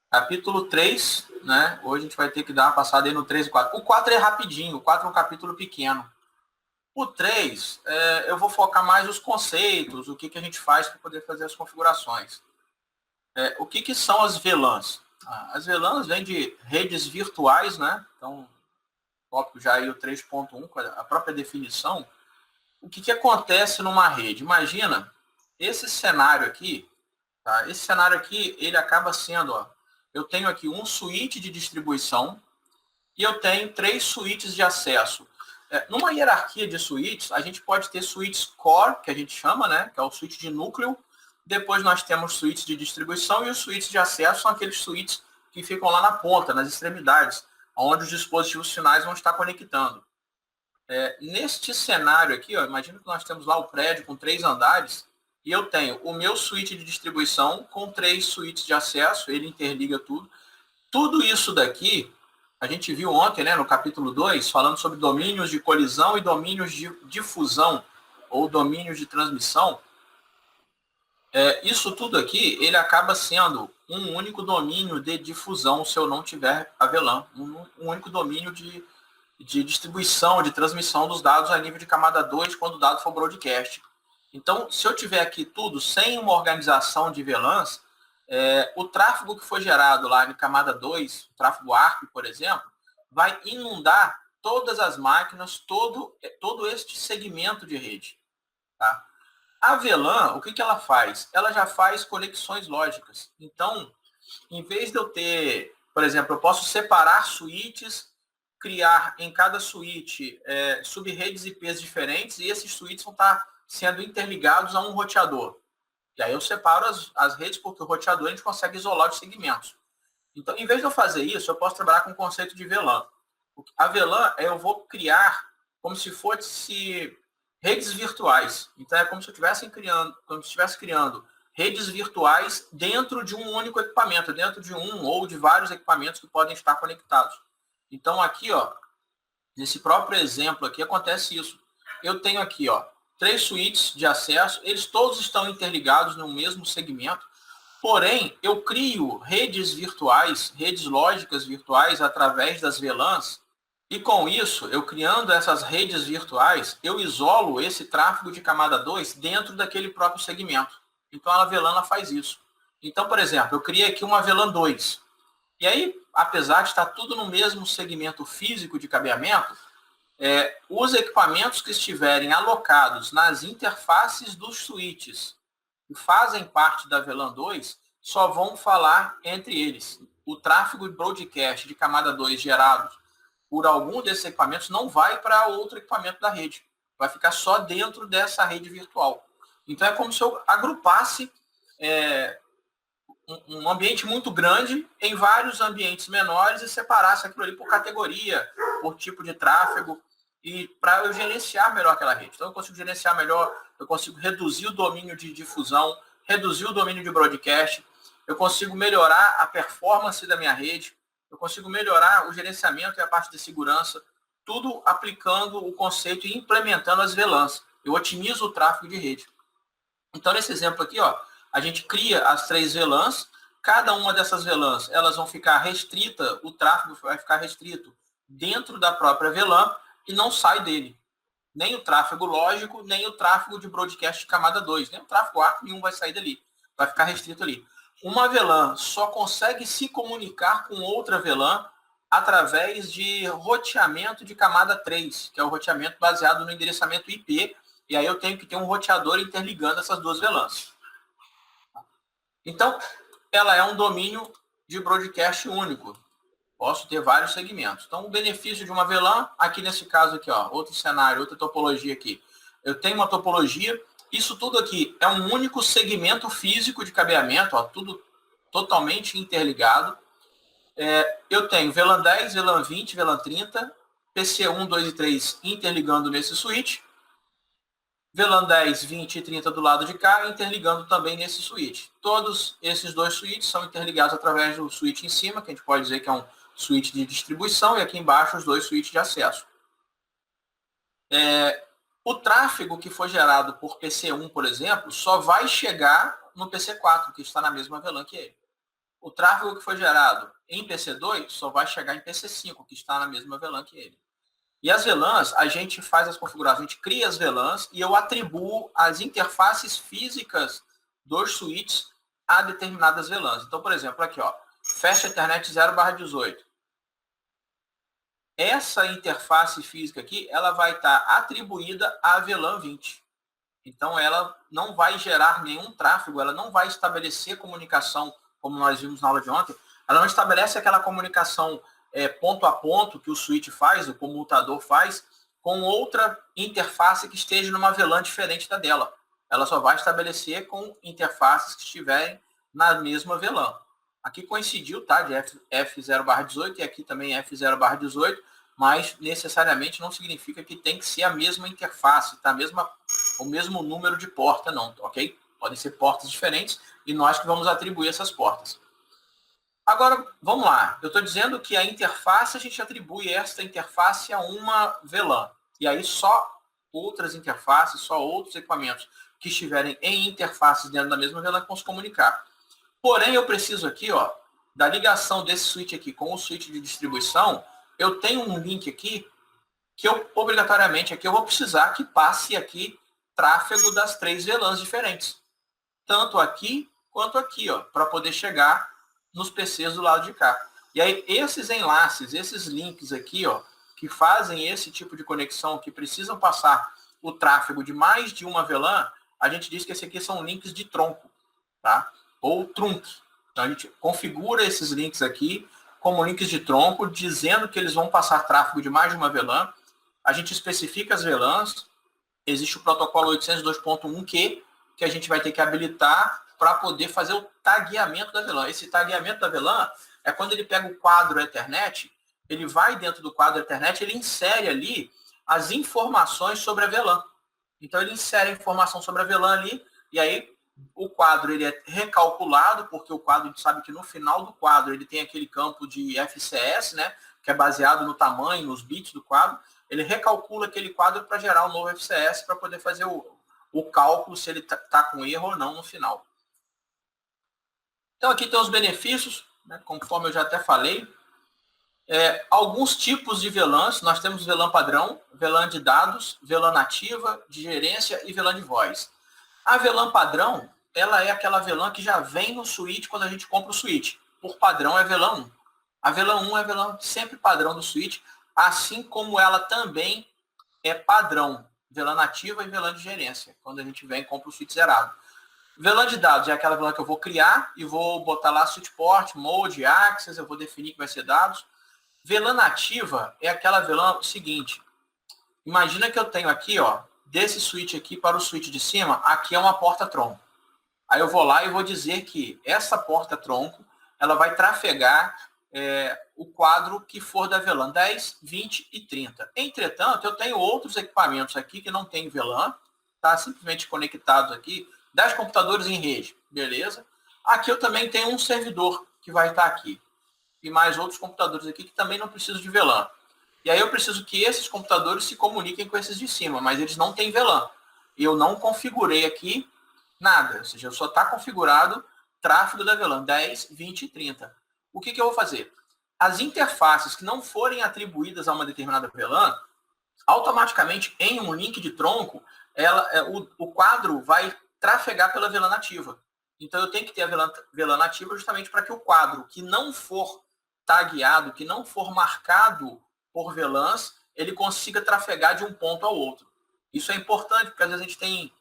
Capítulo 3, né? Hoje a gente vai ter que dar uma passada aí no 3 e 4. O 4 é rapidinho, o 4 é um capítulo pequeno. O 3, eu vou focar mais nos conceitos, o que a gente faz para poder fazer as configurações. O que são as VLANs? As VLANs vêm de redes virtuais, né? Então, tópico já aí o 3.1, a própria definição. O que acontece numa rede? Imagina esse cenário aqui, tá? Esse cenário aqui, ele acaba sendo, ó, eu tenho aqui um switch de distribuição e eu tenho 3 switches de acesso. Numa hierarquia de switches, a gente pode ter switches core, que a gente chama, né? Que é o switch de núcleo. Depois nós temos switches de distribuição e os switches de acesso são aqueles switches que ficam lá na ponta, nas extremidades, onde os dispositivos finais vão estar conectando. Neste cenário aqui, ó, imagina que nós temos lá o prédio com 3 andares e eu tenho o meu switch de distribuição com 3 switches de acesso, ele interliga tudo. Tudo isso daqui, a gente viu ontem, né, no capítulo 2, falando sobre domínios de colisão e domínios de difusão ou domínios de transmissão. Isso tudo aqui, ele acaba sendo um único domínio de difusão se eu não tiver a VLAN, um único domínio de distribuição, de transmissão dos dados a nível de camada 2 quando o dado for broadcast. Então, se eu tiver aqui tudo sem uma organização de VLANs, o tráfego que foi gerado lá em camada 2, o tráfego ARP, por exemplo, vai inundar todas as máquinas, todo este segmento de rede. Tá? A VLAN, o que ela faz? Ela já faz conexões lógicas. Então, em vez de eu ter, por exemplo, eu posso separar switches, criar em cada switch sub-redes IPs diferentes, e esses switches vão estar sendo interligados a um roteador. E aí eu separo as redes, porque o roteador a gente consegue isolar os segmentos. Então, em vez de eu fazer isso, eu posso trabalhar com o conceito de VLAN. A VLAN, eu vou criar como se fosse redes virtuais. Então, é como se eu estivesse criando redes virtuais dentro de um único equipamento, dentro de um ou de vários equipamentos que podem estar conectados. Então, aqui, ó, nesse próprio exemplo aqui, acontece isso. Eu tenho aqui, ó, 3 switches de acesso, eles todos estão interligados no mesmo segmento, porém, eu crio redes virtuais, redes lógicas virtuais através das VLANs, e com isso, eu criando essas redes virtuais, eu isolo esse tráfego de camada 2 dentro daquele próprio segmento. Então, a VLAN faz isso. Então, por exemplo, eu criei aqui uma VLAN 2. E aí, apesar de estar tudo no mesmo segmento físico de cabeamento, os equipamentos que estiverem alocados nas interfaces dos switches que fazem parte da VLAN 2 só vão falar entre eles. O tráfego de broadcast de camada 2 gerado por algum desses equipamentos não vai para outro equipamento da rede. Vai ficar só dentro dessa rede virtual. Então, é como se eu agrupasse um ambiente muito grande em vários ambientes menores e separasse aquilo ali por categoria, por tipo de tráfego, e para eu gerenciar melhor aquela rede. Então, eu consigo gerenciar melhor, eu consigo reduzir o domínio de difusão, reduzir o domínio de broadcast, eu consigo melhorar a performance da minha rede, eu consigo melhorar o gerenciamento e a parte de segurança, tudo aplicando o conceito e implementando as VLANs. Eu otimizo o tráfego de rede. Então, nesse exemplo aqui, ó, a gente cria as 3 VLANs, cada uma dessas VLANs, elas vão ficar restrita, o tráfego vai ficar restrito dentro da própria VLAN e não sai dele. Nem o tráfego lógico, nem o tráfego de broadcast de camada 2, nem o tráfego ARP, nenhum vai sair dali. Vai ficar restrito ali. Uma VLAN só consegue se comunicar com outra VLAN através de roteamento de camada 3, que é o roteamento baseado no endereçamento IP, e aí eu tenho que ter um roteador interligando essas duas VLANs. Então, ela é um domínio de broadcast único. Posso ter vários segmentos. Então, o benefício de uma VLAN, aqui nesse caso aqui, ó, outro cenário, outra topologia aqui. Eu tenho uma topologia, isso tudo aqui é um único segmento físico de cabeamento, ó, tudo totalmente interligado. Eu tenho VLAN 10, VLAN 20, VLAN 30, PC1, 2 e 3 interligando nesse switch. VLAN 10, 20 e 30 do lado de cá, interligando também nesse switch. Todos esses dois switches são interligados através do switch em cima, que a gente pode dizer que é um switch de distribuição, e aqui embaixo os dois switches de acesso. O tráfego que foi gerado por PC1, por exemplo, só vai chegar no PC4, que está na mesma VLAN que ele. o tráfego que foi gerado em PC2 só vai chegar em PC5, que está na mesma VLAN que ele. E as VLANs, a gente faz as configurações, a gente cria as VLANs e eu atribuo as interfaces físicas dos switches a determinadas VLANs. Então, por exemplo, aqui, ó, Fast Ethernet 0/18. Essa interface física aqui, ela vai estar atribuída à VLAN 20. Então, ela não vai gerar nenhum tráfego, ela não vai estabelecer comunicação, como nós vimos na aula de ontem, ela não estabelece aquela comunicação ponto a ponto que o switch faz, o comutador faz, com outra interface que esteja numa VLAN diferente da dela. Ela só vai estabelecer com interfaces que estiverem na mesma VLAN. Aqui coincidiu, tá, de F0/18 e aqui também F0/18, mas necessariamente não significa que tem que ser a mesma interface, tá? O mesmo número de porta, não, ok? Podem ser portas diferentes e nós que vamos atribuir essas portas. Agora, vamos lá. Eu estou dizendo que a interface, a gente atribui esta interface a uma VLAN. E aí só outras interfaces, só outros equipamentos que estiverem em interfaces dentro da mesma VLAN vão se comunicar. Porém, eu preciso aqui, ó, da ligação desse switch aqui com o switch de distribuição, eu tenho um link aqui que eu, obrigatoriamente, aqui eu vou precisar que passe aqui tráfego das 3 VLANs diferentes. Tanto aqui quanto aqui, ó, para poder chegar nos PCs do lado de cá. E aí, esses enlaces, esses links aqui, ó, que fazem esse tipo de conexão, que precisam passar o tráfego de mais de uma VLAN, a gente diz que esses aqui são links de tronco, tá? Ou trunk. Então, a gente configura esses links aqui como links de tronco, dizendo que eles vão passar tráfego de mais de uma VLAN. A gente especifica as VLANs. Existe o protocolo 802.1Q, que a gente vai ter que habilitar para poder fazer o tagueamento da VLAN. Esse tagueamento da VLAN é quando ele pega o quadro Ethernet, ele vai dentro do quadro Ethernet, ele insere ali as informações sobre a VLAN. Então, ele insere a informação sobre a VLAN ali, e aí o quadro ele é recalculado, porque o quadro, a gente sabe que no final do quadro ele tem aquele campo de FCS, né, que é baseado no tamanho, nos bits do quadro. Ele recalcula aquele quadro para gerar um novo FCS para poder fazer o cálculo se ele está com erro ou não no final. Então, aqui tem os benefícios, né, conforme eu já até falei. Alguns tipos de VLANs, nós temos VLAN padrão, VLAN de dados, VLAN nativa, de gerência e VLAN de voz. A VLAN padrão, ela é aquela VLAN que já vem no switch quando a gente compra o switch. Por padrão é VLAN 1. A VLAN 1 é a VLAN sempre padrão do switch, assim como ela também é padrão, VLAN nativa e VLAN de gerência, quando a gente vem e compra o switch zerado. VLAN de dados é aquela VLAN que eu vou criar e vou botar lá switch port, mode, access, eu vou definir que vai ser dados. VLAN nativa é aquela VLAN seguinte. Imagina que eu tenho aqui, ó, desse switch aqui para o switch de cima, aqui é uma porta tronco. Aí eu vou lá e vou dizer que essa porta tronco, ela vai trafegar o quadro que for da VLAN 10, 20 e 30. Entretanto, eu tenho outros equipamentos aqui que não tem VLAN, tá? Simplesmente conectados aqui, 10 computadores em rede, beleza? Aqui eu também tenho um servidor que vai estar aqui. E mais outros computadores aqui que também não precisam de VLAN. E aí eu preciso que esses computadores se comuniquem com esses de cima, mas eles não têm VLAN. Eu não configurei aqui nada, ou seja, só está configurado tráfego da VLAN 10, 20 e 30. O que eu vou fazer? As interfaces que não forem atribuídas a uma determinada VLAN, automaticamente em um link de tronco, o quadro vai trafegar pela VLAN nativa. Então eu tenho que ter a VLAN nativa justamente para que o quadro que não for tagueado, que não for marcado por VLANs, ele consiga trafegar de um ponto ao outro. Isso é importante, porque às vezes a gente tem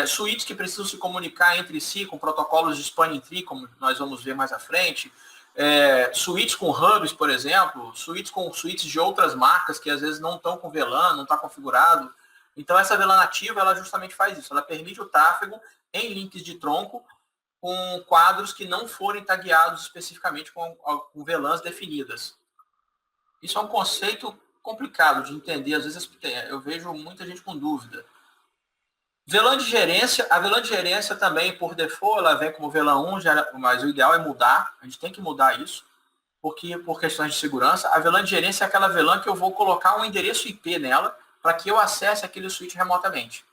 switches que precisam se comunicar entre si com protocolos de spanning tree, como nós vamos ver mais à frente, switches com hubs, por exemplo, switches com switches de outras marcas que às vezes não estão com VLAN, não está configurado. Então essa VLAN nativa, ela justamente faz isso, ela permite o tráfego em links de tronco com quadros que não forem tagueados especificamente com VLANs definidas. Isso é um conceito complicado de entender, às vezes eu vejo muita gente com dúvida. VLAN de gerência, a VLAN de gerência também, por default, ela vem como VLAN 1, mas o ideal é mudar, a gente tem que mudar isso, porque por questões de segurança. A VLAN de gerência é aquela VLAN que eu vou colocar um endereço IP nela para que eu acesse aquele switch remotamente.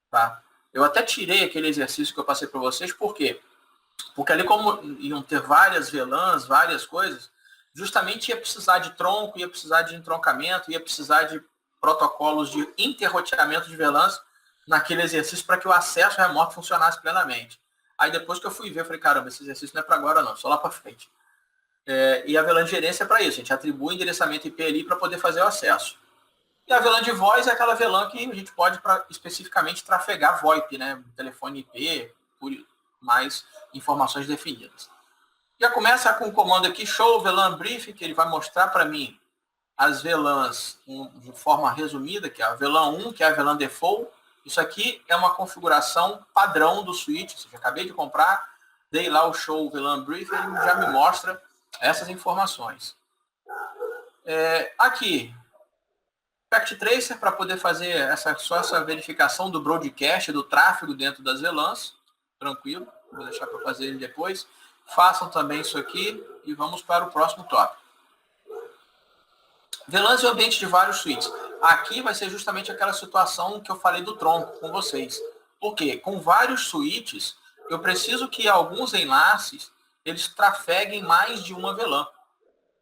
Tá? Eu até tirei aquele exercício que eu passei para vocês, por quê? Porque ali, como iam ter várias VLANs, várias coisas, justamente ia precisar de tronco, ia precisar de entroncamento, ia precisar de protocolos de interroteamento de VLANs naquele exercício para que o acesso remoto funcionasse plenamente. Aí depois que eu fui ver, eu falei, caramba, esse exercício não é para agora não, só lá para frente. E a VLAN de gerência é para isso, a gente atribui endereçamento IP ali para poder fazer o acesso. E a VLAN de voz é aquela VLAN que a gente pode especificamente trafegar VoIP, né? Telefone IP, por mais informações definidas. Já começa com o comando aqui, show VLAN brief, que ele vai mostrar para mim as VLANs de forma resumida, que é a VLAN 1, que é a VLAN default. Isso aqui é uma configuração padrão do switch. Eu acabei de comprar, dei lá o show VLAN brief, ele já me mostra essas informações. Aqui, Packet Tracer para poder fazer só essa verificação do broadcast, do tráfego dentro das VLANs. Tranquilo, vou deixar para fazer ele depois. Façam também isso aqui e vamos para o próximo tópico. VLANs e ambiente de vários switches. Aqui vai ser justamente aquela situação que eu falei do tronco com vocês. Por quê? Com vários switches, eu preciso que alguns enlaces eles trafeguem mais de uma VLAN.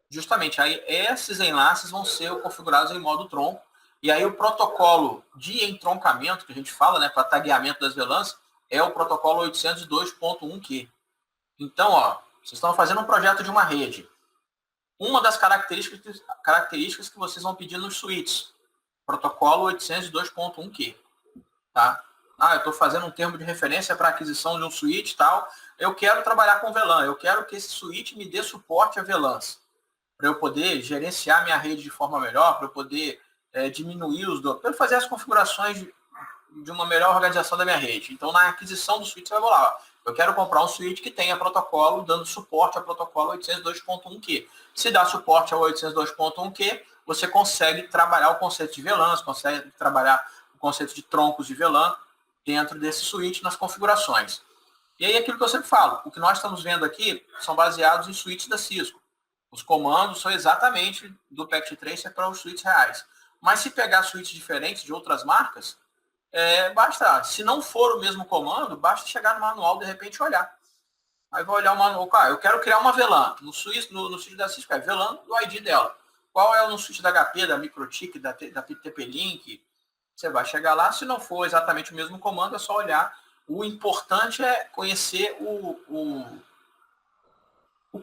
Justamente, aí esses enlaces vão ser configurados em modo tronco. E aí o protocolo de entroncamento, que a gente fala, né, para tagueamento das VLANs, é o protocolo 802.1Q. Então, vocês estão fazendo um projeto de uma rede. Uma das características que vocês vão pedir nos switches, protocolo 802.1Q. Tá? Eu estou fazendo um termo de referência para aquisição de um switch e tal. Eu quero trabalhar com VLAN. Eu quero que esse switch me dê suporte a VLANs. Para eu poder gerenciar minha rede de forma melhor, para eu poder diminuir para eu fazer as configurações de uma melhor organização da minha rede. Então, na aquisição do switch, você vai lá. Eu quero comprar um switch que tenha protocolo dando suporte ao protocolo 802.1Q. Se dá suporte ao 802.1Q, você consegue trabalhar o conceito de VLANs, consegue trabalhar o conceito de troncos de VLAN dentro desse switch nas configurações. E aí, aquilo que eu sempre falo, o que nós estamos vendo aqui são baseados em switches da Cisco. Os comandos são exatamente do Packet Tracer para os switches reais. Mas se pegar switches diferentes de outras marcas, basta, se não for o mesmo comando, basta chegar no manual de repente olhar. Aí vai olhar o manual, eu quero criar uma VLAN. No switch da Cisco é VLAN do ID dela. Qual é no switch da HP, da MikroTik, da TP-Link? Você vai chegar lá, se não for exatamente o mesmo comando, é só olhar. O importante é conhecer o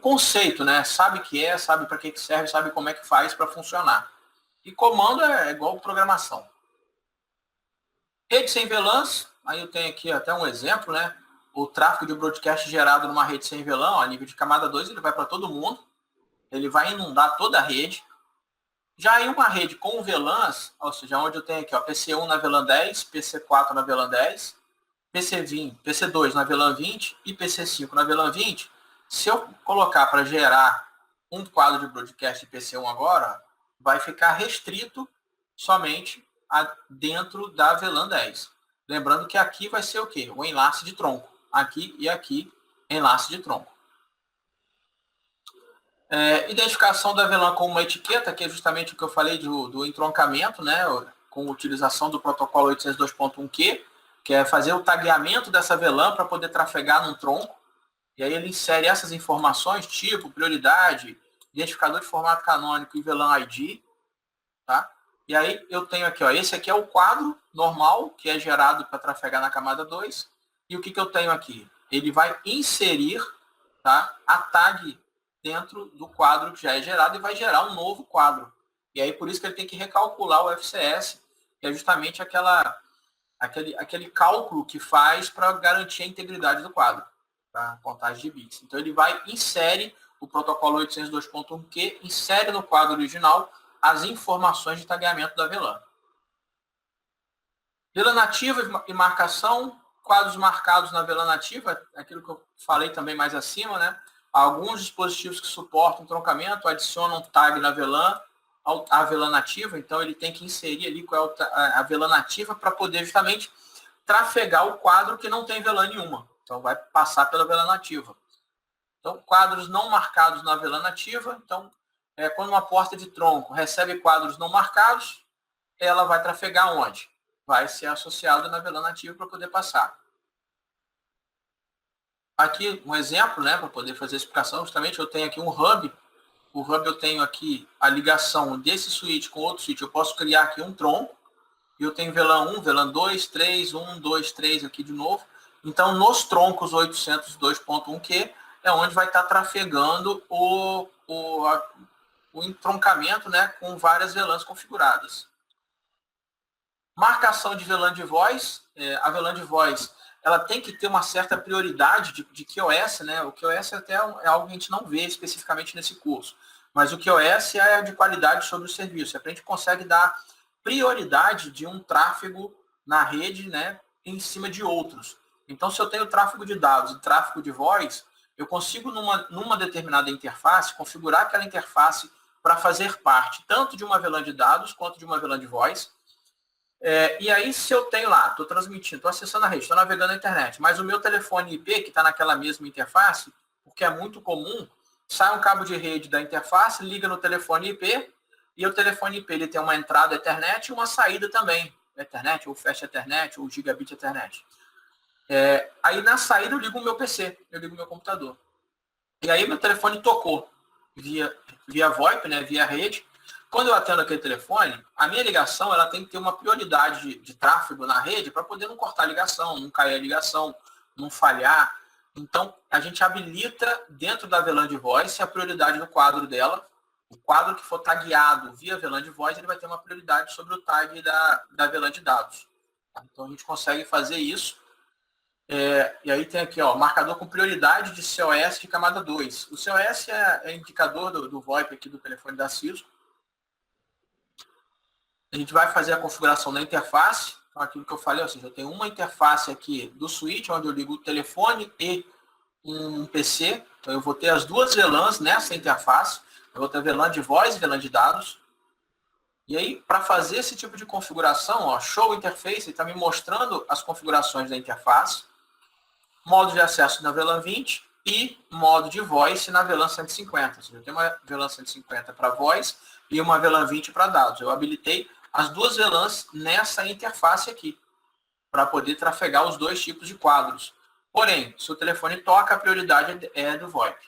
conceito, né? Sabe o que é, sabe para que serve, sabe como é que faz para funcionar. E comando é igual programação. Rede sem VLANs, aí eu tenho aqui até um exemplo, né? O tráfego de broadcast gerado numa rede sem VLAN, a nível de camada 2, ele vai para todo mundo. Ele vai inundar toda a rede. Já em uma rede com VLANs, ou seja, onde eu tenho aqui, PC1 na VLAN 10, PC4 na VLAN 10, PC2 na VLAN 20 e PC5 na VLAN 20, se eu colocar para gerar um quadro de broadcast de PC1 agora, vai ficar restrito somente dentro da VLAN 10. Lembrando que aqui vai ser o quê? O enlace de tronco. Aqui e aqui, enlace de tronco. Identificação da VLAN com uma etiqueta, que é justamente o que eu falei do entroncamento, né? Com utilização do protocolo 802.1Q, que é fazer o tagueamento dessa VLAN para poder trafegar num tronco. E aí ele insere essas informações, tipo, prioridade, identificador de formato canônico e VLAN ID. Tá? E aí eu tenho aqui, esse aqui é o quadro normal, que é gerado para trafegar na camada 2. E o que eu tenho aqui? Ele vai inserir, tá, a tag dentro do quadro que já é gerado e vai gerar um novo quadro. E aí por isso que ele tem que recalcular o FCS, que é justamente aquele cálculo que faz para garantir a integridade do quadro, tá? Contagem de bits. Então ele insere o protocolo 802.1Q, insere no quadro original as informações de tagueamento da VLAN. VLAN nativa e marcação, quadros marcados na VLAN nativa, aquilo que eu falei também mais acima, né? Alguns dispositivos que suportam troncamento adicionam tag na VLAN, a VLAN nativa, então ele tem que inserir ali qual é a VLAN nativa para poder justamente trafegar o quadro que não tem VLAN nenhuma. Então vai passar pela VLAN nativa. Então, quadros não marcados na VLAN nativa, então quando uma porta de tronco recebe quadros não marcados, ela vai trafegar onde? Vai ser associada na VLAN nativa para poder passar. aqui um exemplo, né, para poder fazer a explicação. Justamente eu tenho aqui um hub. O hub eu tenho aqui a ligação desse switch com outro switch. Eu posso criar aqui um tronco. E eu tenho VLAN 1, VLAN 2, 3, 1, 2, 3 aqui de novo. Então, nos troncos 802.1Q é onde vai estar trafegando o entroncamento, né, com várias VLANs configuradas. Marcação de VLAN de voz. A VLAN de voz ela tem que ter uma certa prioridade de QoS, né? O QoS até é algo que a gente não vê especificamente nesse curso. Mas o QoS é de qualidade sobre o serviço. É para a gente consegue dar prioridade de um tráfego na rede, né, em cima de outros. Então, se eu tenho tráfego de dados e tráfego de voz, eu consigo, numa determinada interface, configurar aquela interface para fazer parte tanto de uma VLAN de dados quanto de uma VLAN de voz. E aí, se eu tenho lá, estou transmitindo, estou acessando a rede, estou navegando na internet, mas o meu telefone IP, que está naquela mesma interface, porque é muito comum, sai um cabo de rede da interface, liga no telefone IP, e o telefone IP ele tem uma entrada Ethernet e uma saída também, Ethernet, ou Fast Ethernet, ou Gigabit Ethernet. Aí na saída eu ligo o meu PC, eu ligo o meu computador. E aí meu telefone tocou via VoIP, né, via rede. Quando eu atendo aquele telefone, a minha ligação ela tem que ter uma prioridade de tráfego na rede para poder não cortar a ligação, não cair a ligação, não falhar. Então, a gente habilita dentro da VLAN de voz a prioridade no quadro dela. O quadro que for tagueado via VLAN de voz, ele vai ter uma prioridade sobre o tag da VLAN de dados. Então, a gente consegue fazer isso. E aí tem aqui, ó, marcador com prioridade de COS de camada 2. O COS é indicador do VoIP aqui do telefone da Cisco. A gente vai fazer a configuração da interface. Então, aquilo que eu falei, ou seja, eu tenho uma interface aqui do switch, onde eu ligo o telefone e um PC. Então, eu vou ter as duas VLANs nessa interface. Eu vou ter VLAN de voz e VLAN de dados. E aí, para fazer esse tipo de configuração, ó, show interface, ele está me mostrando as configurações da interface. Modo de acesso na VLAN 20 e modo de voice na VLAN 150. Ou seja, eu tenho uma VLAN 150 para voz e uma VLAN 20 para dados. Eu habilitei as duas VLANs nessa interface aqui, para poder trafegar os dois tipos de quadros. Porém, se o telefone toca, a prioridade é do VoIP.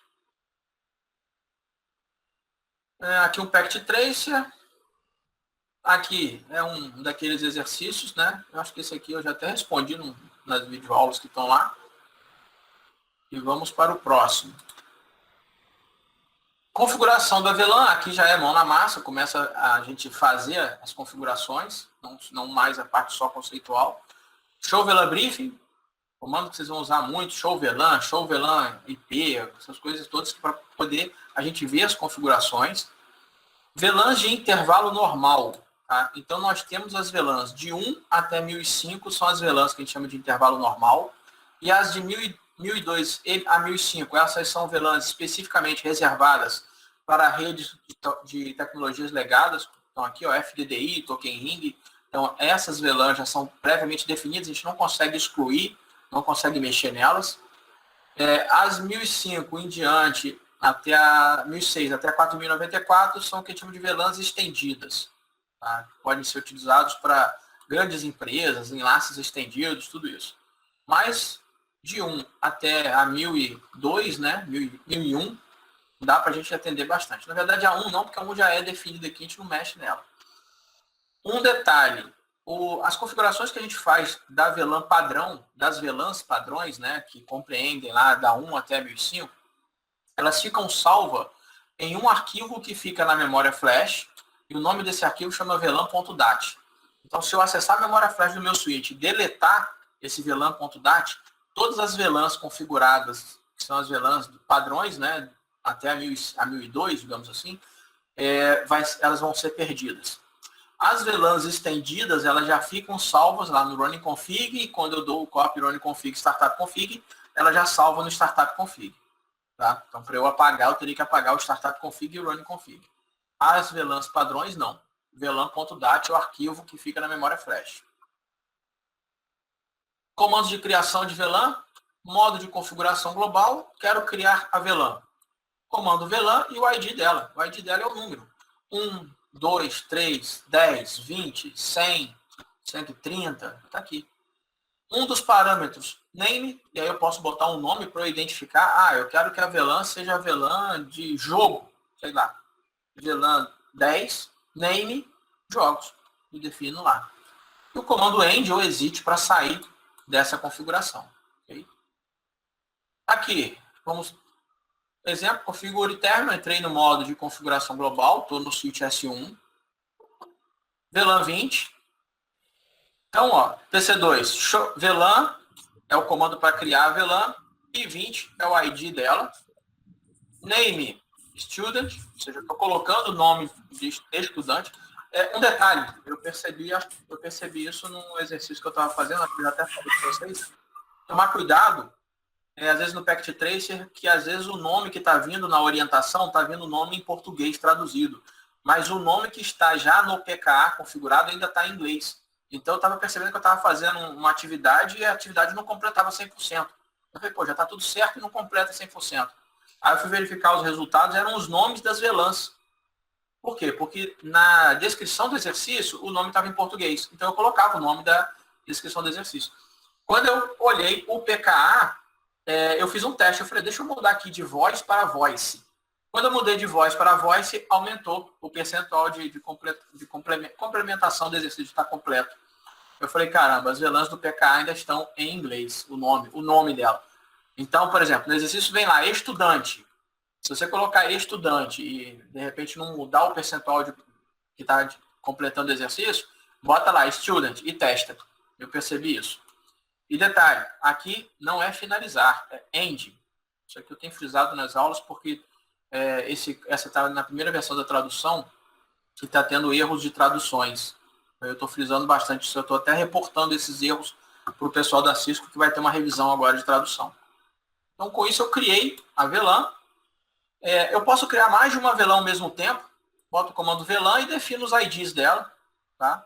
Aqui um Packet Tracer. Aqui é um daqueles exercícios, né? Eu acho que esse aqui eu já até respondi nas videoaulas que estão lá. E vamos para o próximo. Configuração da VLAN, aqui já é mão na massa, começa a gente fazer as configurações, não mais a parte só conceitual. Show VLAN Briefing, comando que vocês vão usar muito, Show VLAN IP, essas coisas todas para poder a gente ver as configurações. VLANs de intervalo normal, tá? Então nós temos as VLANs de 1 até 1005, são as VLANs que a gente chama de intervalo normal, e as de 1002 a 1005, essas são VLANs especificamente reservadas para redes de tecnologias legadas. Então aqui, ó, FDDI, Token Ring. Então essas VLANs já são previamente definidas, a gente não consegue excluir, não consegue mexer nelas. As 1005 em diante, até a 1006, até a 4094, são o que a gente chama de VLANs estendidas. Tá? Podem ser utilizados para grandes empresas, enlaces estendidos, tudo isso. Mas de 1 até a 1002, né, 1001, dá para a gente atender bastante. Na verdade, a 1 não, porque a 1 já é definida aqui, a gente não mexe nela. Um detalhe, as configurações que a gente faz da VLAN padrão, das VLANs padrões, né, que compreendem lá da 1 até 1005, elas ficam salvas em um arquivo que fica na memória flash, e o nome desse arquivo chama VLAN.dat. Então, se eu acessar a memória flash do meu switch e deletar esse VLAN.dat, todas as VLANs configuradas, que são as VLANs padrões, né, até a 1002, digamos assim, elas vão ser perdidas. As VLANs estendidas, elas já ficam salvas lá no running config, e quando eu dou o copy running config startup config, ela já salva no startup config. Tá? Então, para eu apagar, eu teria que apagar o startup config e o running config. As VLANs padrões, não. VLAN.dat é o arquivo que fica na memória flash. Comandos de criação de VLAN, modo de configuração global, quero criar a VLAN. Comando VLAN e o ID dela. O ID dela é o número. 1, 2, 3, 10, 20, 100, 130, está aqui. Um dos parâmetros, name, e aí eu posso botar um nome para eu identificar. Eu quero que a VLAN seja a VLAN de jogo, sei lá, VLAN 10, name, jogos, e defino lá. E o comando end ou exit para sair dessa configuração. Okay? Aqui, vamos, exemplo, configure terminal, entrei no modo de configuração global, estou no switch S1, VLAN 20. Então, PC2, VLAN é o comando para criar a VLAN, e 20 é o ID dela. Name student, ou seja, estou colocando o nome de estudante. Um detalhe, eu percebi isso no exercício que eu estava fazendo, eu já até falei para vocês. Tomar cuidado, às vezes no Packet Tracer, que às vezes o nome que está vindo na orientação está vindo o nome em português traduzido, mas o nome que está já no PKA configurado ainda está em inglês. Então eu estava percebendo que eu estava fazendo uma atividade e a atividade não completava 100%. Eu falei, já está tudo certo e não completa 100%. Aí eu fui verificar os resultados, eram os nomes das VLANs. Por quê? Porque na descrição do exercício, o nome estava em português. Então eu colocava o nome da descrição do exercício. Quando eu olhei o PKA, eu fiz um teste. Eu falei, deixa eu mudar aqui de voice para voice. Quando eu mudei de voice para voice, aumentou o percentual de complementação do exercício estar completo. Eu falei, caramba, as VLANs do PKA ainda estão em inglês, o nome dela. Então, por exemplo, no exercício vem lá, estudante. Se você colocar estudante e, de repente, não mudar o percentual que está completando o exercício, bota lá, student, e testa. Eu percebi isso. E detalhe, aqui não é finalizar, é end. Isso aqui eu tenho frisado nas aulas porque essa está na primeira versão da tradução que está tendo erros de traduções. Eu estou frisando bastante isso, eu estou até reportando esses erros para o pessoal da Cisco, que vai ter uma revisão agora de tradução. Então, com isso, eu criei a VLAN. Eu posso criar mais de uma VLAN ao mesmo tempo. Boto o comando VLAN e defino os IDs dela. Tá?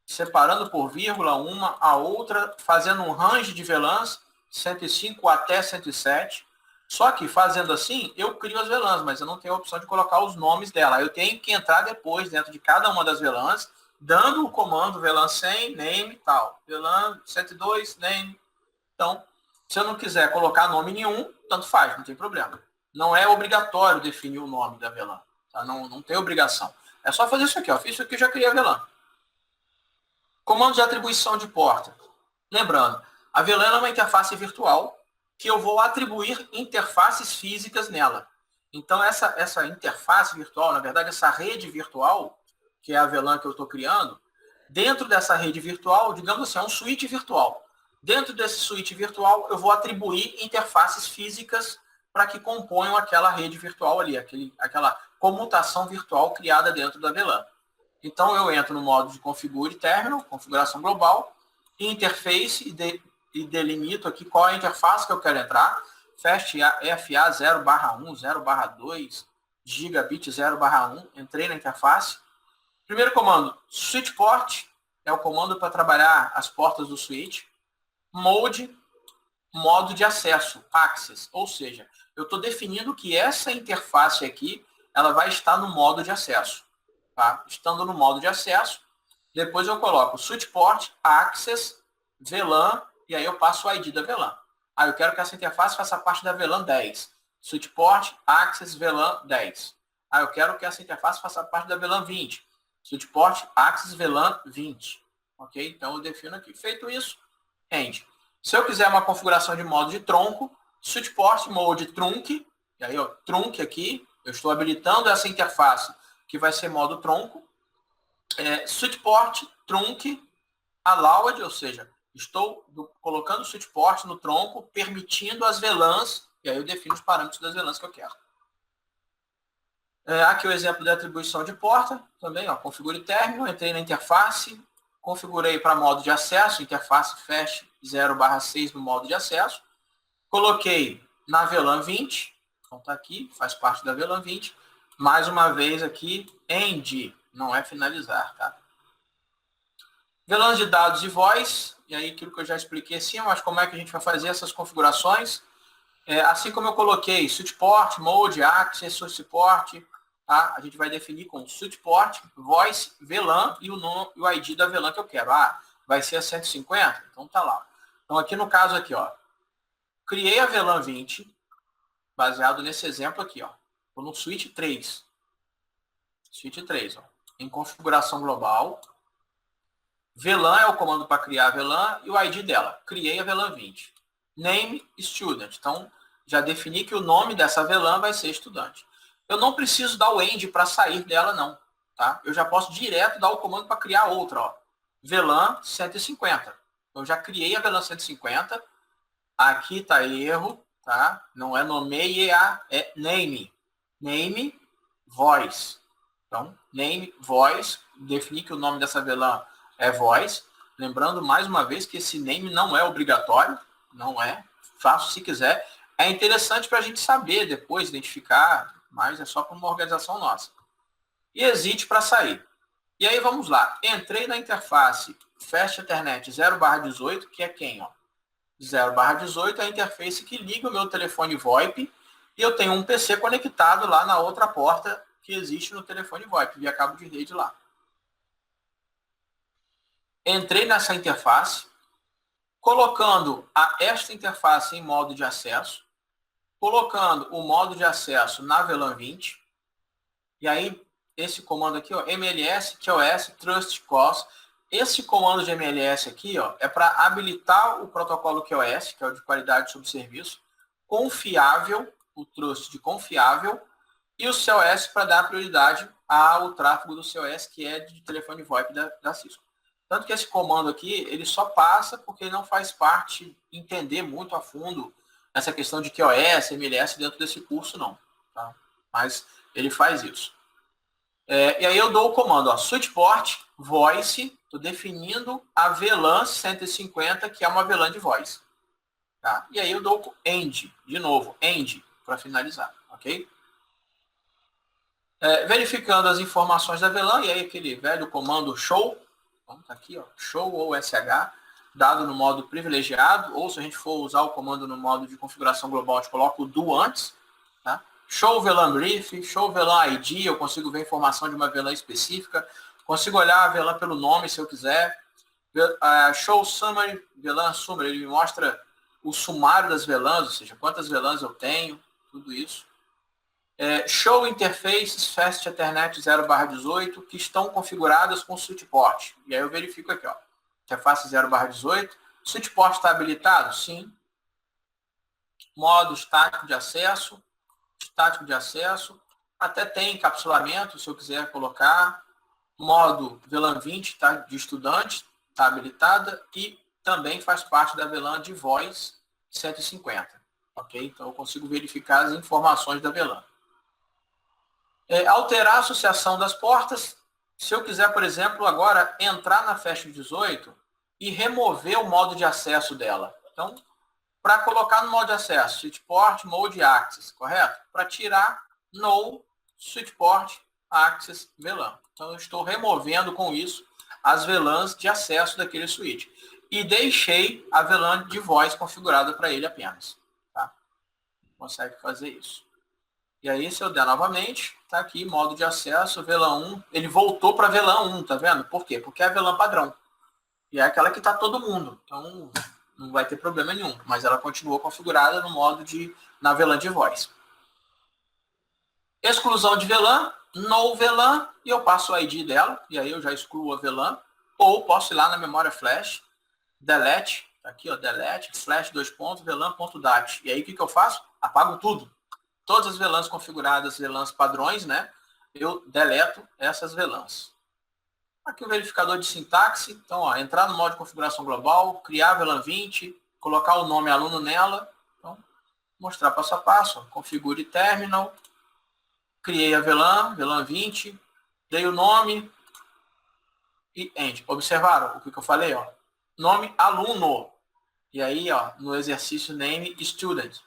Separando por vírgula uma a outra, fazendo um range de VLANs, 105 até 107. Só que, fazendo assim, eu crio as VLANs, mas eu não tenho a opção de colocar os nomes dela. Eu tenho que entrar depois, dentro de cada uma das VLANs, dando o comando VLAN 100, name, tal. VLAN 102, name. Então, se eu não quiser colocar nome nenhum, tanto faz, não tem problema. Não é obrigatório definir o nome da VLAN. Tá? Não tem obrigação. É só fazer isso aqui. Fiz isso aqui e já criei a VLAN. Comandos de atribuição de porta. Lembrando, a VLAN é uma interface virtual que eu vou atribuir interfaces físicas nela. Então, essa interface virtual, na verdade, essa rede virtual, que é a VLAN que eu estou criando, dentro dessa rede virtual, digamos assim, é um switch virtual. Dentro desse switch virtual, eu vou atribuir interfaces físicas para que componham aquela rede virtual ali, aquela comutação virtual criada dentro da VLAN. Então, eu entro no modo de configure terminal, configuração global, interface e delimito aqui qual é a interface que eu quero entrar. Fast FA 0/1, 0/2, gigabit 0/1, entrei na interface. Primeiro comando, switch port, é o comando para trabalhar as portas do switch. Mode, modo de acesso, access, ou seja, eu estou definindo que essa interface aqui, ela vai estar no modo de acesso. Tá? Estando no modo de acesso, depois eu coloco switch port, access, VLAN, e aí eu passo o ID da VLAN. Eu quero que essa interface faça parte da VLAN 10. Switch port, access, VLAN 10. Eu quero que essa interface faça parte da VLAN 20. Switch port, access, VLAN 20. Ok? Então eu defino aqui. Feito isso, end. Se eu quiser uma configuração de modo de tronco, switch port, mode trunk, e aí trunk aqui, eu estou habilitando essa interface que vai ser modo tronco. Switch port, trunk, allowed, ou seja, estou colocando o switch port no tronco, permitindo as VLANs, e aí eu defino os parâmetros das VLANs que eu quero. Aqui o exemplo da atribuição de porta, também, configure terminal, entrei na interface, configurei para modo de acesso, interface fast 0/6 no modo de acesso, coloquei na VLAN 20, então está aqui, faz parte da VLAN 20, mais uma vez aqui, end, não é finalizar, tá? VLAN de dados e voz, e aí aquilo que eu já expliquei acima, mas como é que a gente vai fazer essas configurações? Assim como eu coloquei switch port, mode, access, source port, tá? A gente vai definir com switch port, voice, VLAN e o ID da VLAN que eu quero. Vai ser a 150? Então tá lá. Então, aqui no caso aqui, ó, criei a VLAN 20, baseado nesse exemplo aqui, ó. Estou no switch 3. Switch 3, ó. Em configuração global. VLAN é o comando para criar a VLAN e o ID dela. Criei a VLAN 20. Name student. Então, já defini que o nome dessa VLAN vai ser estudante. Eu não preciso dar o end para sair dela, não. Tá? Eu já posso direto dar o comando para criar outra. Ó. VLAN 150. Eu já criei a VLAN 150. Aqui está erro. Tá? Não é nomeia, é name. Name, voice. Então, name, voice. Definir que o nome dessa VLAN é voice. Lembrando, mais uma vez, que esse name não é obrigatório. Não é. Faço se quiser. É interessante para a gente saber depois, identificar, mas é só para uma organização nossa. E exit para sair. E aí, vamos lá. Entrei na interface Fast Ethernet 0/18, que é quem? Ó? 0/18 é a interface que liga o meu telefone VoIP e eu tenho um PC conectado lá na outra porta que existe no telefone VoIP, via cabo de rede lá. Entrei nessa interface, colocando esta interface em modo de acesso, colocando o modo de acesso na VLAN 20, e aí esse comando aqui, ó, MLS, QoS, Trust Cost. Esse comando de MLS aqui, ó, é para habilitar o protocolo QoS, que é o de qualidade sobre serviço, confiável, o Trust de confiável, e o COS para dar prioridade ao tráfego do COS, que é de telefone VoIP da Cisco. Tanto que esse comando aqui, ele só passa porque ele não faz parte, entender muito a fundo essa questão de QoS, MLS dentro desse curso, não. Tá? Mas ele faz isso. E aí eu dou o comando, ó, switchport, voice, estou definindo a VLAN 150, que é uma VLAN de voice. Tá? E aí eu dou end, de novo, end, para finalizar, ok? Verificando as informações da VLAN, e aí aquele velho comando show, então, tá aqui, ó, show ou SH, dado no modo privilegiado, ou se a gente for usar o comando no modo de configuração global, a gente coloca o do antes, tá? Show VLAN brief, show VLAN ID, eu consigo ver informação de uma VLAN específica, consigo olhar a VLAN pelo nome se eu quiser. Show summary, VLAN summary, ele me mostra o sumário das VLANs, ou seja, quantas VLANs eu tenho, tudo isso. Show interfaces Fast Ethernet 0/18 que estão configuradas com switchport. E aí eu verifico aqui, ó, interface 0/18. Switchport está habilitado? Sim. Modo estático de acesso. Estático de acesso. Até tem encapsulamento, se eu quiser colocar. Modo VLAN 20 tá, de estudante, está habilitada. E também faz parte da VLAN de voice 150. Ok? Então eu consigo verificar as informações da VLAN. Alterar a associação das portas. Se eu quiser, por exemplo, agora entrar na Fast 18 e remover o modo de acesso dela. Então, para colocar no modo de acesso, switchport, mode access, correto? Para tirar, no switchport, access, VLAN. Então, eu estou removendo com isso as VLANs de acesso daquele switch. E deixei a VLAN de voz configurada para ele apenas. Tá? Consegue fazer isso. E aí, se eu der novamente, tá aqui, modo de acesso, VLAN 1. Ele voltou para VLAN 1, tá vendo? Por quê? Porque é a VLAN padrão. E é aquela que está todo mundo. Então, não vai ter problema nenhum. Mas ela continuou configurada no modo na VLAN de voz. Exclusão de VLAN, no VLAN, e eu passo o ID dela. E aí eu já excluo a VLAN. Ou posso ir lá na memória flash, delete, tá aqui, ó, delete, flash, VLAN.dat. E aí o que eu faço? Apago tudo. Todas as VLANs configuradas, VLANs padrões, né? Eu deleto essas VLANs. Aqui o verificador de sintaxe. Então, ó, entrar no modo de configuração global, criar VLAN 20, colocar o nome aluno nela. Então, mostrar passo a passo. Ó, configure terminal. Criei a VLAN 20. Dei o nome. E end. Observaram o que eu falei? Ó? Nome aluno. E aí, ó, no exercício name student.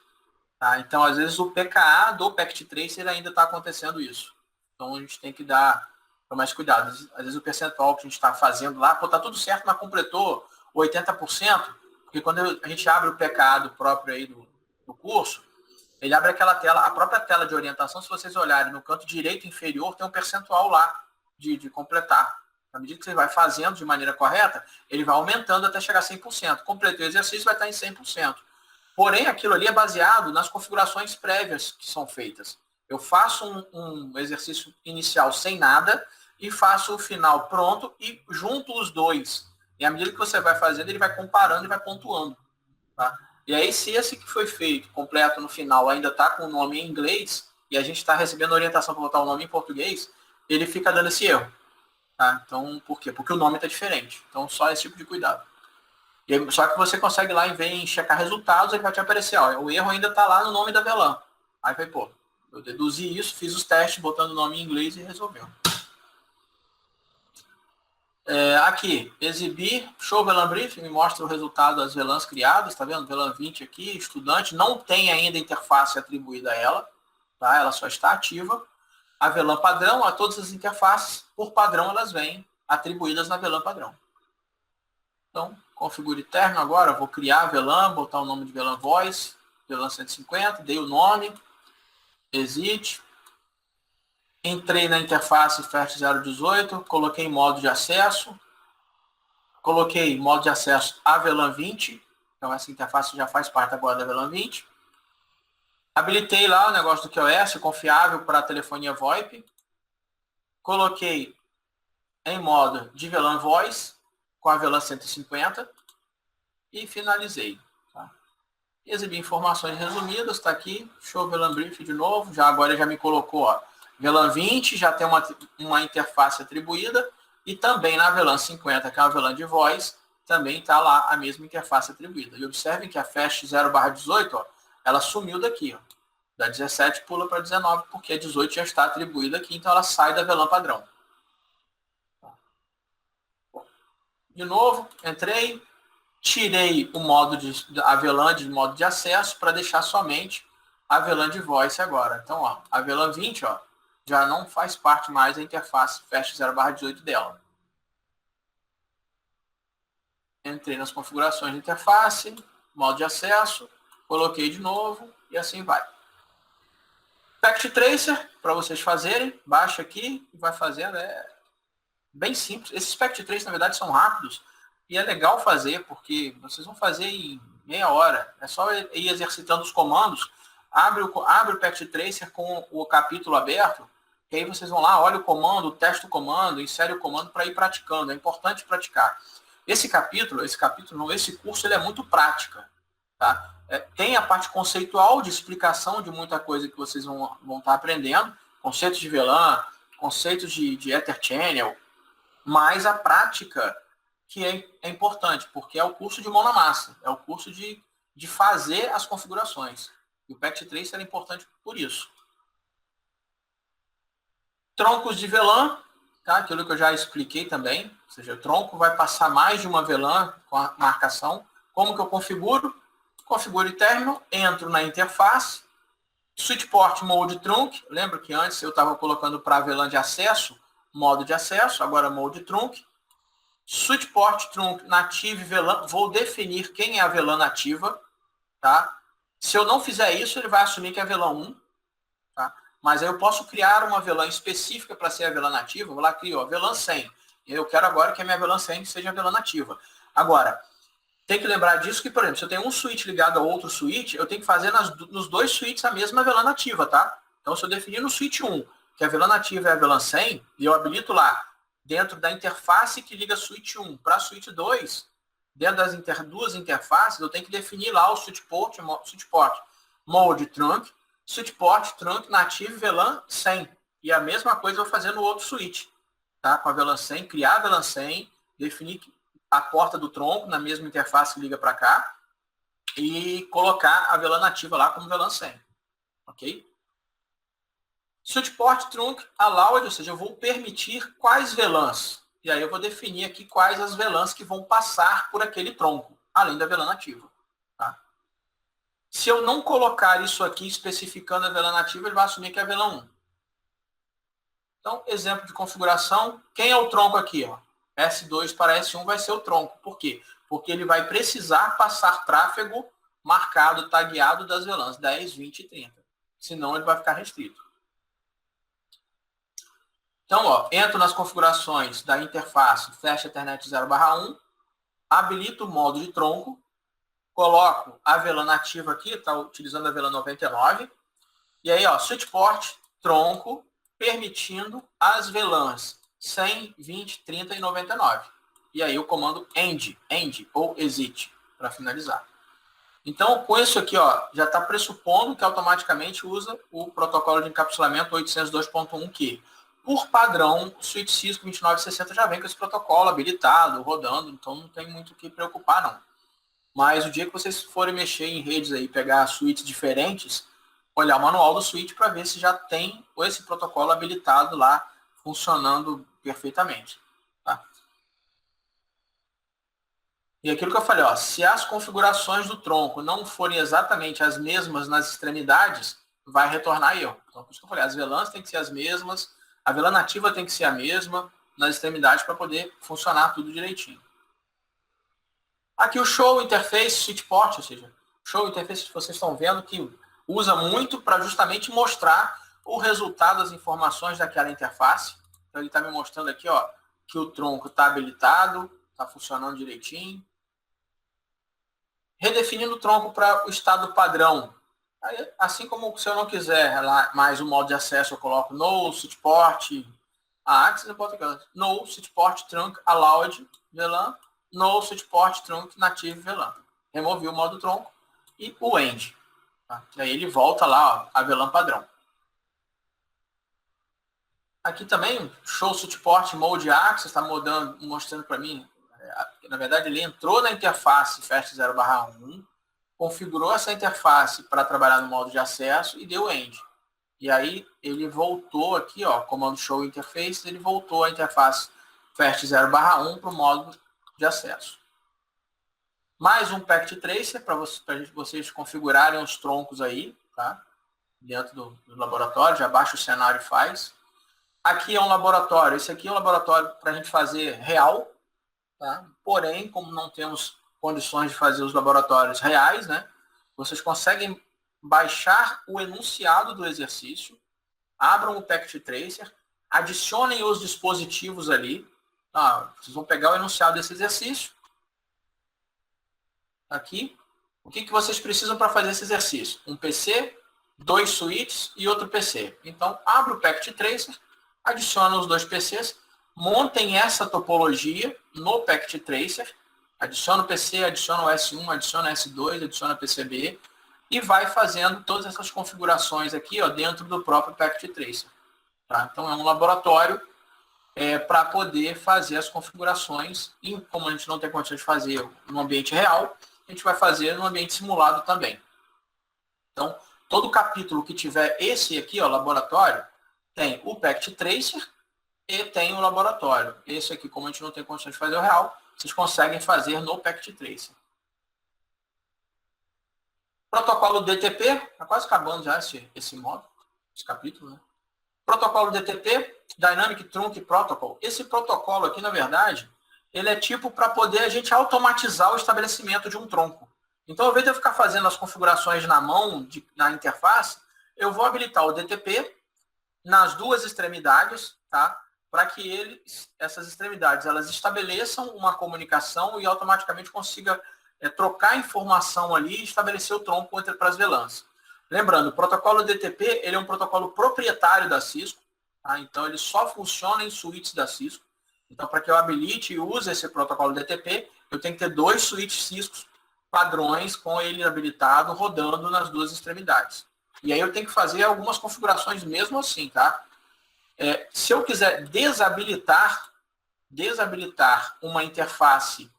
Tá? Então, às vezes, o PKA do Packet Tracer ainda está acontecendo isso. Então, a gente tem que dar mais cuidado. Às vezes, o percentual que a gente está fazendo lá, pô, tá tudo certo, mas completou 80%, porque quando a gente abre o PKA do próprio aí do curso, ele abre aquela tela, a própria tela de orientação, se vocês olharem no canto direito inferior, tem um percentual lá de completar. À medida que você vai fazendo de maneira correta, ele vai aumentando até chegar a 100%. Completei o exercício, vai estar em 100%. Porém, aquilo ali é baseado nas configurações prévias que são feitas. Eu faço um exercício inicial sem nada e faço o final pronto e junto os dois. E à medida que você vai fazendo, ele vai comparando e vai pontuando. Tá? E aí, se esse que foi feito completo no final ainda está com o nome em inglês e a gente está recebendo orientação para botar o nome em português, ele fica dando esse erro. Tá? Então, por quê? Porque o nome está diferente. Então, só esse tipo de cuidado. E aí, só que você consegue lá, em vez de checar resultados, ele vai te aparecer, ó, o erro ainda está lá no nome da VLAN. Aí vai, pô, eu deduzi isso, fiz os testes botando o nome em inglês e resolveu. Aqui, exibir, show VLAN Brief, me mostra o resultado das VLANs criadas, tá vendo? VLAN 20 aqui, estudante, não tem ainda interface atribuída a ela, tá? Ela só está ativa. A VLAN padrão, a todas as interfaces, por padrão elas vêm atribuídas na VLAN padrão. Então, configure terno agora, vou criar a VLAN, botar o nome de VLAN Voice, VLAN 150, dei o nome, exit, entrei na interface FAST 018, coloquei modo de acesso, coloquei modo de acesso a VLAN 20, então essa interface já faz parte agora da VLAN 20. Habilitei lá o negócio do QoS, confiável para telefonia VoIP. Coloquei em modo de VLAN Voice, com a VLAN 150, e finalizei. Tá? Exibi informações resumidas, está aqui, show VLAN Brief de novo, agora já me colocou, ó, VLAN 20, já tem uma interface atribuída, e também na VLAN 50, que é a VLAN de voz, também está lá a mesma interface atribuída. E observem que a FAST 0/18, ó, ela sumiu daqui, ó. Da 17 pula para 19, porque a 18 já está atribuída aqui, então ela sai da VLAN padrão. De novo, entrei, tirei o modo a VLAN de modo de acesso para deixar somente a VLAN de voice agora. Então, ó, a VLAN 20, ó, já não faz parte mais da interface FAST 0/18 dela. Entrei nas configurações de interface, modo de acesso, coloquei de novo e assim vai. Packet Tracer, para vocês fazerem, baixa aqui e vai fazendo, é bem simples. Esses Packet Tracer, na verdade, são rápidos e é legal fazer, porque vocês vão fazer em meia hora. É só ir exercitando os comandos, abre o Packet Tracer com o capítulo aberto, e aí vocês vão lá, olha o comando, testa o comando, insere o comando para ir praticando. É importante praticar. Esse curso, ele é muito prática, tá? Tem a parte conceitual de explicação de muita coisa que vocês vão estar aprendendo, conceitos de VLAN, conceitos de Ether Channel, mas a prática que é importante, porque é o curso de mão na massa, é o curso de fazer as configurações. E o Packet Tracer é importante por isso. Troncos de VLAN, tá? Aquilo que eu já expliquei também, ou seja, o tronco vai passar mais de uma VLAN com a marcação. Como que eu configuro? Configure terminal, entro na interface, switch port mode trunk, lembra que antes eu estava colocando para VLAN de acesso, modo de acesso, agora mode trunk, switch port trunk native VLAN, vou definir quem é a VLAN nativa, tá? Se eu não fizer isso, ele vai assumir que é a VLAN 1, tá? Mas aí eu posso criar uma VLAN específica para ser a VLAN nativa, vou lá, crio a VLAN 100, e eu quero agora que a minha VLAN 100 seja a VLAN nativa. Agora, tem que lembrar disso que, por exemplo, se eu tenho um switch ligado a outro switch, eu tenho que fazer nos dois switches a mesma VLAN nativa, tá? Então, se eu definir no switch 1 que a VLAN nativa é a VLAN 100, e eu habilito lá, dentro da interface que liga switch 1 para switch 2, dentro das duas interfaces, eu tenho que definir lá o switch port mode trunk, switch port trunk native VLAN 100. E a mesma coisa eu vou fazer no outro switch, tá? Com a VLAN 100, criar a VLAN 100, definir a porta do tronco na mesma interface que liga para cá e colocar a VLAN nativa lá como VLAN 100. Ok? Switch port trunk allowed, ou seja, eu vou permitir quais VLANs. E aí eu vou definir aqui quais as VLANs que vão passar por aquele tronco, além da VLAN nativa. Tá? Se eu não colocar isso aqui especificando a VLAN nativa, ele vai assumir que é a VLAN 1. Então, exemplo de configuração. Quem é o tronco aqui? Ó? S2 para S1 vai ser o tronco. Por quê? Porque ele vai precisar passar tráfego marcado, tagueado das VLANs 10, 20 e 30. Senão ele vai ficar restrito. Então, ó, entro nas configurações da interface Flash Ethernet 0/1, habilito o modo de tronco, coloco a VLAN nativa aqui, está utilizando a VLAN 99, e aí, ó, switch port, tronco, permitindo as VLANs 100, 20, 30 e 99. E aí o comando end ou exit, para finalizar. Então, com isso aqui, ó, já está pressupondo que automaticamente usa o protocolo de encapsulamento 802.1Q. Por padrão, o switch Cisco 2960 já vem com esse protocolo habilitado, rodando, então não tem muito o que preocupar, não. Mas o dia que vocês forem mexer em redes aí, pegar switches diferentes, olhar o manual do switch para ver se já tem esse protocolo habilitado lá, funcionando perfeitamente. Tá? E aquilo que eu falei, ó, se as configurações do tronco não forem exatamente as mesmas nas extremidades, vai retornar erro. Então, por isso que eu falei, as VLANs têm que ser as mesmas, a VLAN nativa tem que ser a mesma nas extremidades para poder funcionar tudo direitinho. Aqui o Show Interface Switch Port, ou seja, o Show Interface que vocês estão vendo que usa muito para justamente mostrar o resultado das informações daquela interface. Então ele está me mostrando aqui, ó, que o tronco está habilitado, está funcionando direitinho. Redefinindo o tronco para o estado padrão. Aí, assim como se eu não quiser mais o modo de acesso, eu coloco no switch port, access, eu boto aqui, no switch port trunk allowed VLAN, no switch port trunk native VLAN. Removi o modo tronco e o end. Tá? Aí ele volta lá, ó, a VLAN padrão. Aqui também, show switch port mode access, está mostrando para mim. Na verdade, ele entrou na interface FAST 0/1, configurou essa interface para trabalhar no modo de acesso e deu end. E aí ele voltou aqui, ó, comando show interface, ele voltou a interface FAST 0/1 para o modo de acesso. Mais um packet tracer para vocês configurarem os troncos aí, tá? Dentro do laboratório, já baixa o cenário e faz. Aqui é um laboratório, esse aqui é um laboratório para a gente fazer real, tá? Porém, como não temos condições de fazer os laboratórios reais, né? Vocês conseguem baixar o enunciado do exercício, abram o packet tracer, adicionem os dispositivos ali. Vocês vão pegar o enunciado desse exercício. Aqui. O que vocês precisam para fazer esse exercício? Um PC, 2 switches e outro PC. Então, abre o packet tracer, adiciona os 2 PCs, montem essa topologia no packet tracer, adiciona o PC, adiciona o S1, adiciona o S2, adiciona o PCB e vai fazendo todas essas configurações aqui, ó, dentro do próprio packet tracer. Tá? Então, é um laboratório para poder fazer as configurações e, como a gente não tem condição de fazer no ambiente real, a gente vai fazer no ambiente simulado também. Então, todo capítulo que tiver esse aqui, ó, laboratório, tem o packet tracer e tem o laboratório. Esse aqui, como a gente não tem condições de fazer o real, vocês conseguem fazer no packet tracer. Protocolo DTP, está quase acabando já esse módulo, esse capítulo, né? Protocolo DTP, Dynamic Trunk Protocol. Esse protocolo aqui, na verdade, ele é tipo para poder a gente automatizar o estabelecimento de um tronco. Então, ao invés de eu ficar fazendo as configurações na mão, na interface, eu vou habilitar o DTP nas 2 extremidades, tá? Para que essas extremidades elas estabeleçam uma comunicação e automaticamente consiga trocar informação ali e estabelecer o tronco para as VLANs. Lembrando, o protocolo DTP ele é um protocolo proprietário da Cisco, tá? Então ele só funciona em switches da Cisco. Então, para que eu habilite e use esse protocolo DTP, eu tenho que ter 2 switches Cisco padrões com ele habilitado, rodando nas 2 extremidades. E aí eu tenho que fazer algumas configurações mesmo assim, tá? Se eu quiser desabilitar uma interface,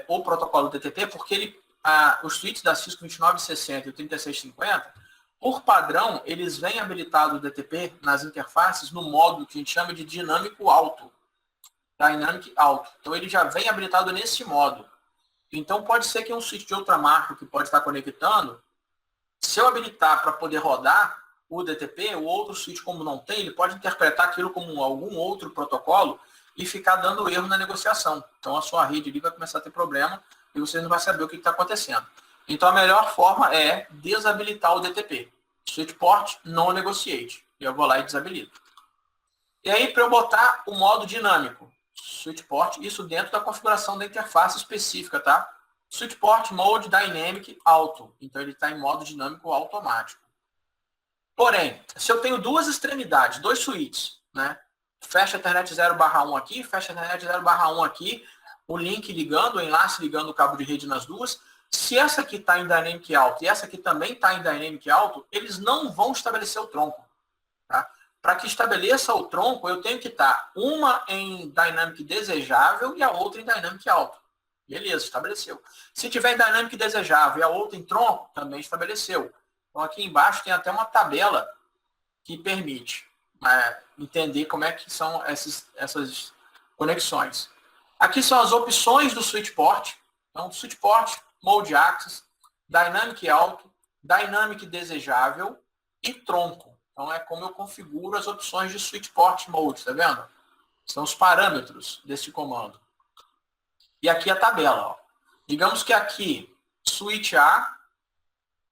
o protocolo DTP, porque os switches da Cisco 2960 e o 3650, por padrão, eles vêm habilitados o DTP nas interfaces no modo que a gente chama de dinâmico alto. Dynamic Auto. Então, ele já vem habilitado nesse modo. Então, pode ser que um switch de outra marca que pode estar conectando, se eu habilitar para poder rodar o DTP, o outro switch, como não tem, ele pode interpretar aquilo como algum outro protocolo e ficar dando erro na negociação. Então, a sua rede ali vai começar a ter problema e você não vai saber o que está acontecendo. Então, a melhor forma é desabilitar o DTP. Switch port, não negotiate. E eu vou lá e desabilito. E aí, para eu botar o modo dinâmico, switch port, isso dentro da configuração da interface específica, tá? Switch port mode dynamic auto. Então, ele está em modo dinâmico automático. Porém, se eu tenho duas extremidades, dois switches, né? Fecha a Ethernet 0/1 aqui, fecha a Ethernet 0/1 aqui, o link ligando, o enlace ligando o cabo de rede nas duas. Se essa aqui está em Dynamic Auto e essa aqui também está em Dynamic Auto, eles não vão estabelecer o tronco. Tá? Para que estabeleça o tronco, eu tenho que estar uma em Dynamic desejável e a outra em Dynamic Auto. Beleza, estabeleceu. Se tiver em Dynamic desejável e a outra em tronco, também estabeleceu. Então aqui embaixo tem até uma tabela que permite entender como é que são essas conexões. Aqui são as opções do switch port. Então, switch port, mode access, dynamic auto, dynamic desejável e tronco. Então, é como eu configuro as opções de switch port mode, tá vendo? São os parâmetros desse comando. E aqui a tabela. Ó. Digamos que aqui, switch A,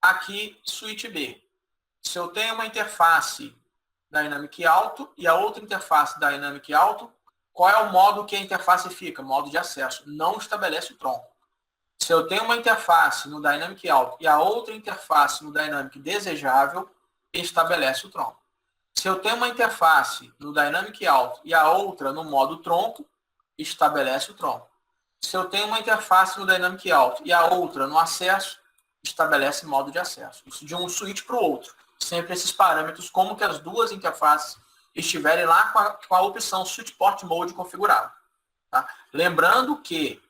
aqui, switch B. Se eu tenho uma interface Dynamic Auto e a outra interface Dynamic Auto, qual é o modo que a interface fica? Modo de acesso. Não estabelece o tronco. Se eu tenho uma interface no Dynamic Auto e a outra interface no Dynamic desejável, estabelece o tronco. Se eu tenho uma interface no Dynamic Auto e a outra no modo tronco, estabelece o tronco. Se eu tenho uma interface no Dynamic Auto e a outra no acesso, estabelece modo de acesso. Isso de um switch para o outro. Sempre esses parâmetros, como que as duas interfaces estiverem lá com a opção Switch Port Mode configurado. Tá? Lembrando que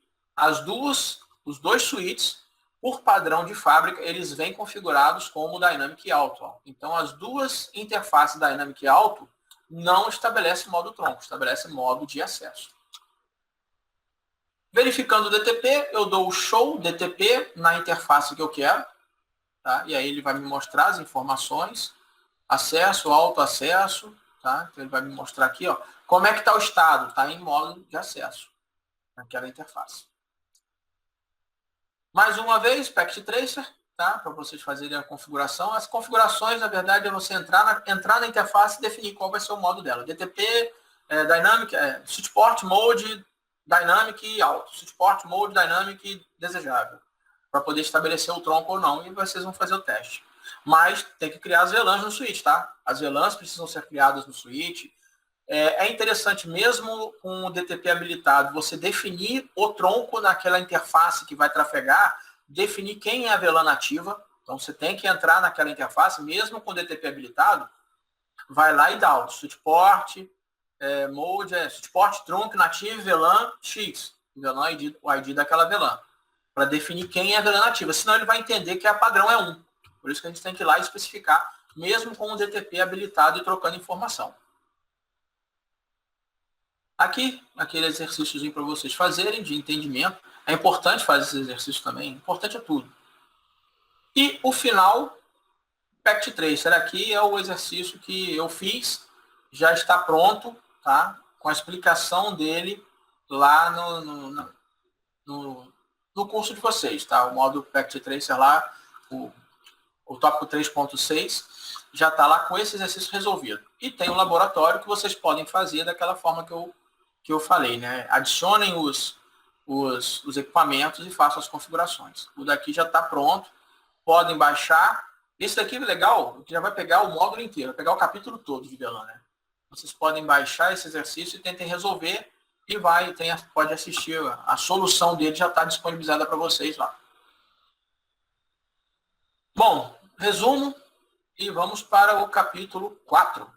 os dois switches, por padrão de fábrica, eles vêm configurados como Dynamic Auto. Ó. Então, as duas interfaces Dynamic Auto não estabelecem modo tronco, estabelece modo de acesso. Verificando o DTP, eu dou o show DTP na interface que eu quero. Tá? E aí ele vai me mostrar as informações, acesso, autoacesso, tá? Então ele vai me mostrar aqui, ó, como é que está o estado, está em modo de acesso naquela interface. Mais uma vez, Packet Tracer, tá? Para vocês fazerem a configuração. As configurações, na verdade, é você entrar na interface e definir qual vai ser o modo dela. DTP, Dynamic, Switch Port Mode, Dynamic Auto, Switch Port Mode, Dynamic desejável. Para poder estabelecer o tronco ou não, e vocês vão fazer o teste. Mas tem que criar as VLANs no switch, tá? As VLANs precisam ser criadas no switch. É interessante, mesmo com o DTP habilitado, você definir o tronco naquela interface que vai trafegar, definir quem é a VLAN nativa. Então, você tem que entrar naquela interface, mesmo com o DTP habilitado, vai lá e dá o switch port, mode, switch port, trunk, native, VLAN, X. VLAN ID, o ID daquela VLAN. Para definir quem é a VLAN nativa. Senão ele vai entender que a padrão é 1. Por isso que a gente tem que ir lá e especificar, mesmo com o DTP habilitado e trocando informação. Aqui, aquele exercíciozinho para vocês fazerem de entendimento. É importante fazer esse exercício também. Importante é tudo. E o final, Packet Tracer. Aqui é o exercício que eu fiz. Já está pronto, tá? Com a explicação dele lá no curso de vocês, tá? O módulo Packet Tracer lá, o tópico 3.6, já está lá com esse exercício resolvido. E tem um laboratório que vocês podem fazer daquela forma que eu falei, né? Adicionem os equipamentos e façam as configurações. O daqui já está pronto, podem baixar. Esse daqui é legal, que já vai pegar o módulo inteiro, vai pegar o capítulo todo de VLAN, né? Vocês podem baixar esse exercício e tentem resolver e pode assistir. A solução dele já está disponibilizada para vocês lá. Bom, resumo e vamos para o capítulo 4.